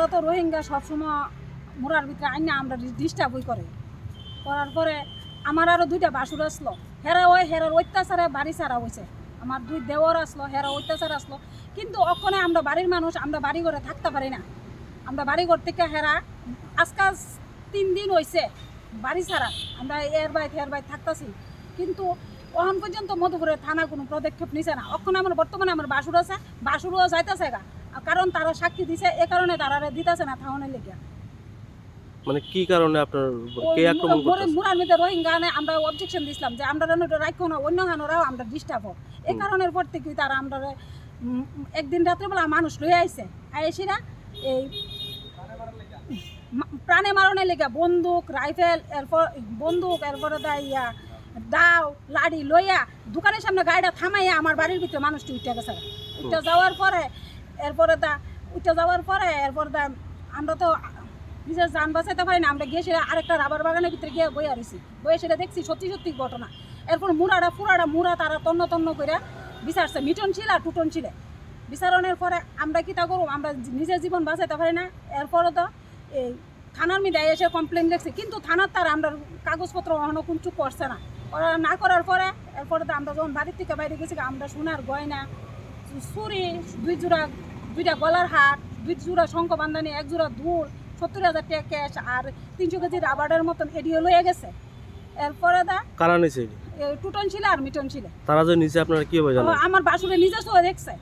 তারা তো রোহিঙ্গা সবসময় মোরার ভিতরে আইনা আমরা ডিস্টার্বই করার পরে আমার আরও 2টা বাসুর আসলো হেরার অত্যাচারে বাড়ি ছাড়া হয়েছে। আমার 2 দেওয়ার আসলো, হেরা অত্যাচার আসলো, কিন্তু ওখানে আমরা বাড়ির মানুষ, আমরা বাড়ি ঘরে থাকতে পারি না। আমরা বাড়ি ঘর থেকে হেরা আজকাল 3 দিন হয়েছে বাড়ি ছাড়া, আমরা এর বাইর থাকতেছি, কিন্তু এখন পর্যন্ত মধুপুরের থানা কোনো পদক্ষেপ নিছে না। ওখানে আমার বর্তমানে আমার বাসুর আছে, বাসুরও যাইতেছে গা, কারণ তারা সাক্ষী দিছে, এ কারণে তারা দিতেছে না থাউনের লেগে। মানে কি কারণে আপনার কে আক্রমণ করতেছে? মুরার মধ্যে রোহিঙ্গা আমরা অবজেকশন দিছিলাম যে আমরা রাখো না, অন্য হানোরাও আমরা ডিস্টার্ব হোক, এই কারণের পর থেকে তারা আমরা একদিন রাত্রেবেলা মানুষ লয়ে আইছে, আইসিরা এই প্রাণে মারণের লেগে বন্দুক রাইফেল এরপরে দাও লাড়ি লইয়া দোকানের সামনে গাড়িটা থামাইয়া আমার বাড়ির ভিতরে মানুষটি উঠে গেছে। উঠে যাওয়ার পরে আমরা তো নিজের যান বাঁচাইতে পারি না, আমরা গিয়ে সেটা আরেকটা রাবার বাগানের ভিতরে গিয়ে বইয়া রয়েছি, বইয়ে সেটা দেখছি সত্যি ঘটনা। এরপর মুড়া তারা তন্ন করে বিচারছে, মিটন ছিল আর টুটন ছিল। বিচারণের পরে আমরা কি তা করব, আমরা নিজের জীবন বাঁচাইতে পারি না। এরপরে তো এই থানার মিডিয়ায় এসে কমপ্লেন দেখছি, কিন্তু থানার তার আমরা কাগজপত্র অহনো কোন চুপ করছে না। ওরা না করার পরে এরপরে তো আমরা যখন বাড়ির থেকে বাইরে গেছি, আমরা সোনার গয়না, চুরি, 2টা গলার হার, 2 জোড়া শঙ্খ বান্ধানি, 1 জোড়া দুল, 70,000 টাকা ক্যাশ আর 300 কেজি রাবারের মতন এডিও লয়ে গেছে। এরপরে কারা নিছে? টুটন ছিল আর মিটন ছিল। তারা যে নিচে আপনারা কি হবে জানেন? আমার বাসুরে নিজে দেখছে।